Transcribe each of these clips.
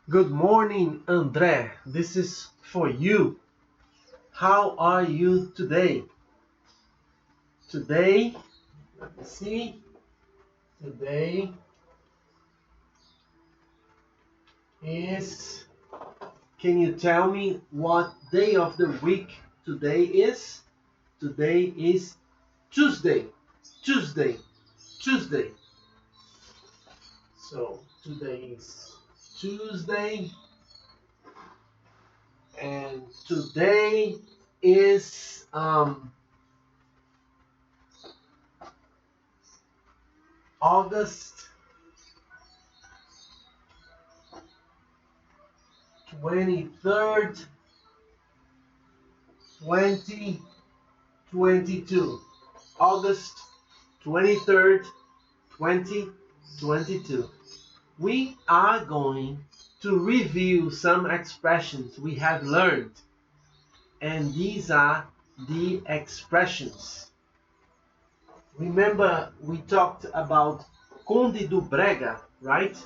Good morning, André. This is for you. How are you today? Today, let me see. Today is, can you tell me what day of the week today is? Today is Tuesday. Tuesday. Tuesday. So today is Tuesday. And today is August 23rd, 2022. August 23rd, 2022. We are going to review some expressions we have learned, and these are the expressions. Remember, we talked about Conde do Brega, right?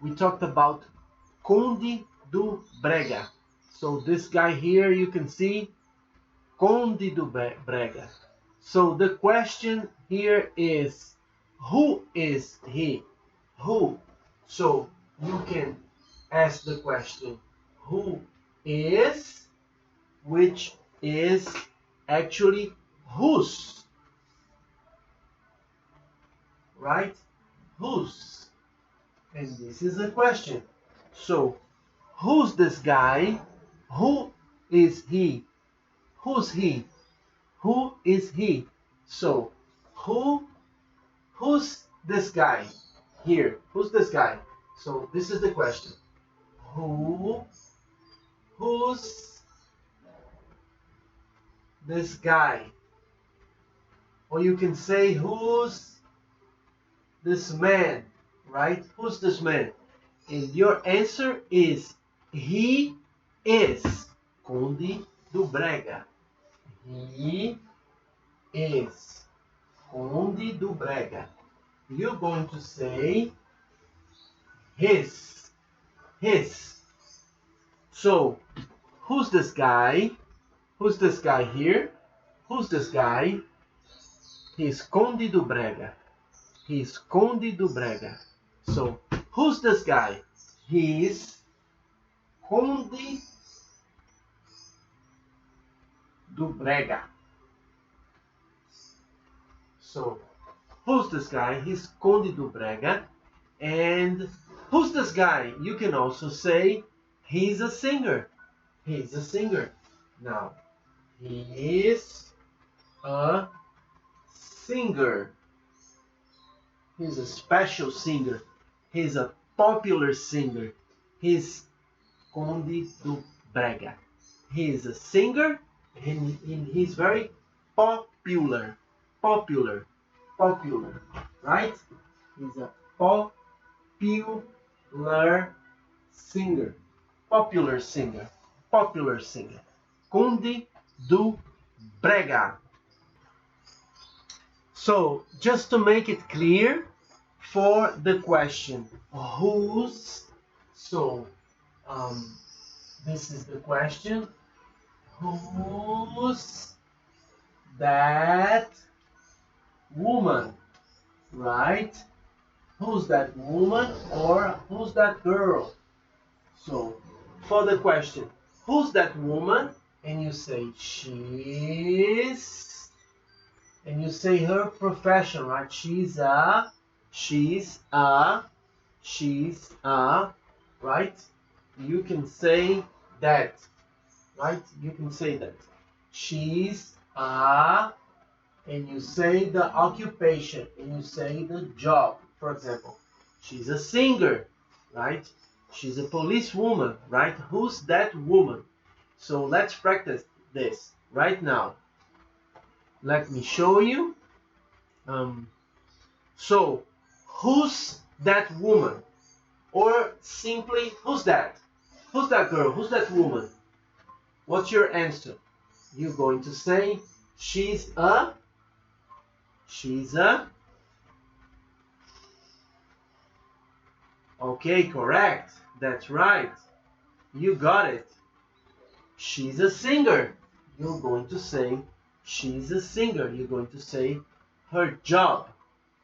We talked about Conde do Brega. So this guy here, you can see Conde do Brega. So the question here is, who is he? Who? So you can ask the question, who is, which is actually whose, right? Whose? And this is a question. So who's this guy? Who is he? Who's he? Who is he? So who's this guy here? Who's this guy? So this is the question. Who's this guy? Or you can say, who's this man, right? Who's this man? And your answer is, he is Conde do Brega. He is Conde do Brega. You're going to say his. So, who's this guy? Who's this guy here? Who's this guy? He's Conde do Brega. He's Conde do Brega. So, who's this guy? He's Conde do Brega. So, who's this guy? He's Conde do Brega. And who's this guy? You can also say he's a singer. He's a singer. Now, he is a singer. He's a special singer. He's a popular singer. He's Conde do Brega. He is a singer and he's very popular. Popular. Right? He's a popular singer. Popular singer. Conde do Brega. So, just to make it clear, for the question, whose, so, this is the question, who's that woman, right? Who's that woman or who's that girl? So, for the question, who's that woman? And you say she's, and you say her profession, right? She's a, right? You can say that, right? You can say that. She's a, and you say the occupation, and you say the job. For example, she's a singer, right? She's a policewoman, right? Who's that woman? So let's practice this right now. Let me show you. So, who's that woman? Or simply, who's that? Who's that girl? Who's that woman? What's your answer? You're going to say, she's a, okay, correct. That's right. You got it. She's a singer. You're going to say she's a singer. You're going to say her job,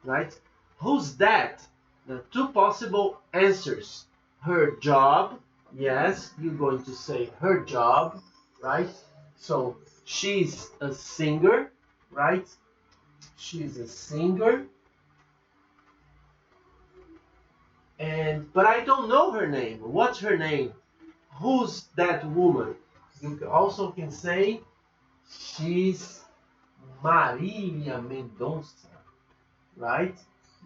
right? Who's that? The two possible answers. Her job. Yes, you're going to say her job, right? So she's a singer, right? She's a singer. But I don't know her name. What's her name? Who's that woman? You also can say she's Marília Mendonça, right?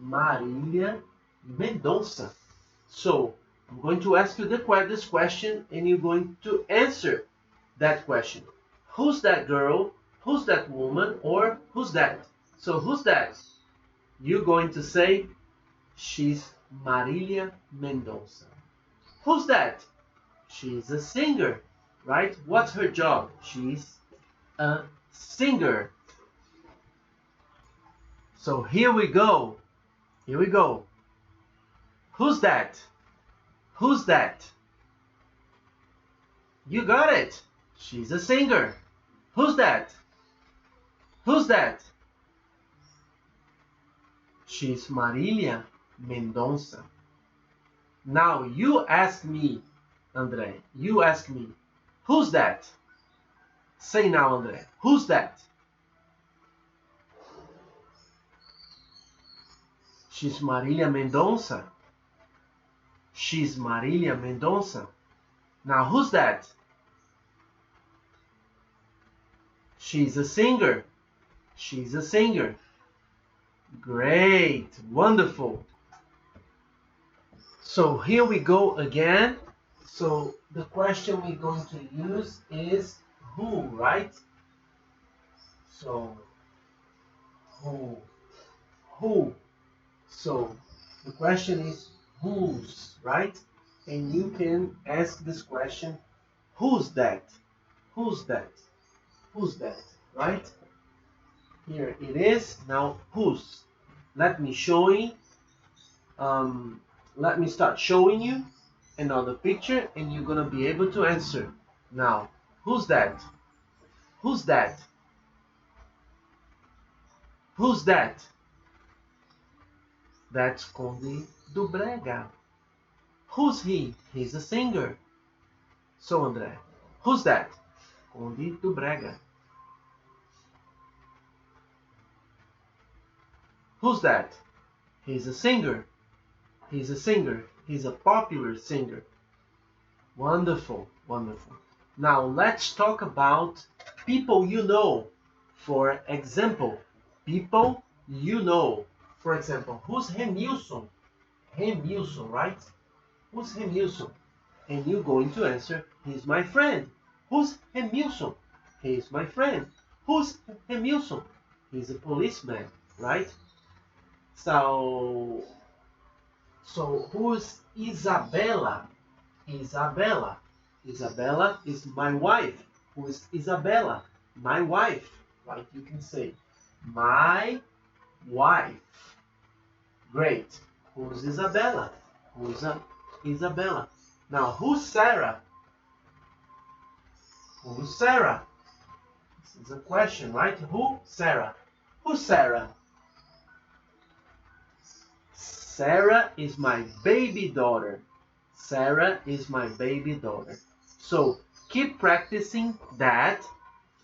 Marília Mendonça. So I'm going to ask you this question, and you're going to answer that question. Who's that girl? Who's that woman? Or who's that? So who's that? You're going to say she's Marília Mendonça. Who's that? She's a singer, right? What's her job? She's a singer. So here we go. Here we go. Who's that? Who's that? You got it. She's a singer. Who's that? Who's that? She's Marília Mendonça. Now you ask me, André. You ask me. Who's that? Say now, André. Who's that? She's Marília Mendonça. She's Marília Mendonça. Now who's that? She's a singer. She's a singer. Great. Wonderful. So here we go again. So the question we're going to use is who, right? So who? Who? So the question is whose, right? And you can ask this question, who's that? Who's that? Who's that? Right? Here it is. Now whose? Let me show you. Let me start showing you another picture, and you're gonna be able to answer. Now, who's that? Who's that? Who's that? That's Conde do Brega. Who's he? He's a singer. So, André, who's that? Conde do Brega. Who's that? He's a singer. He's a singer. He's a popular singer. Wonderful, wonderful. Now let's talk about people you know. For example, people you know. For example, who's Remilson? Remilson, right? Who's Remilson? And you're going to answer, he's my friend. Who's Remilson? He's my friend. Who's Remilson? He's a policeman, right? So who's Isabella? Isabella. Isabella is my wife. Who is Isabella? My wife. Right? You can say my wife. Great. Who's Isabella? Who's Isabella? Now, who's Sarah? Who's Sarah? This is a question, right? Who? Sarah. Who's Sarah? Sarah is my baby daughter. Sarah is my baby daughter. So keep practicing that.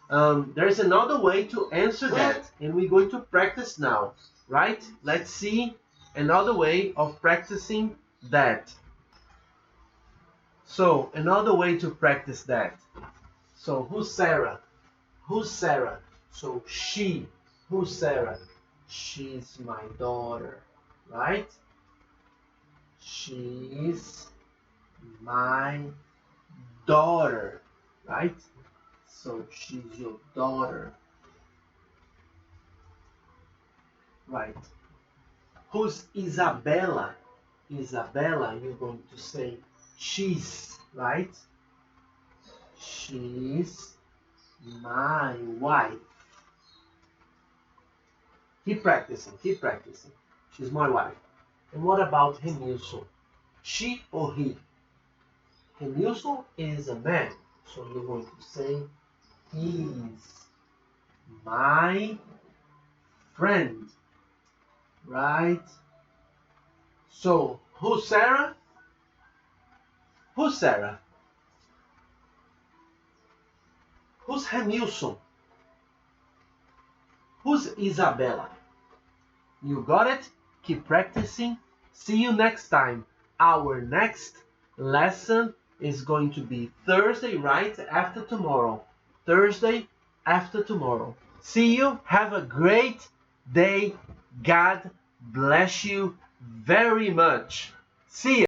There's another way to answer that, and we're going to practice now, right? Let's see another way of practicing that. So another way to practice that. So who's Sarah? Who's Sarah? So she. Who's Sarah? She's my daughter, right? She's my daughter, right? So she's your daughter, right? Who's Isabella? Isabella, you're going to say she's, right? She's my wife. Keep practicing, keep practicing. She's my wife. And what about Remilson? She or he? Remilson is a man. So you're going to say, he's my friend. Right? So, who's Sarah? Who's Sarah? Who's Remilson? Who's Isabella? You got it? Keep practicing. See you next time. Our next lesson is going to be Thursday, right after tomorrow. Thursday after tomorrow. See you. Have a great day. God bless you very much. See you.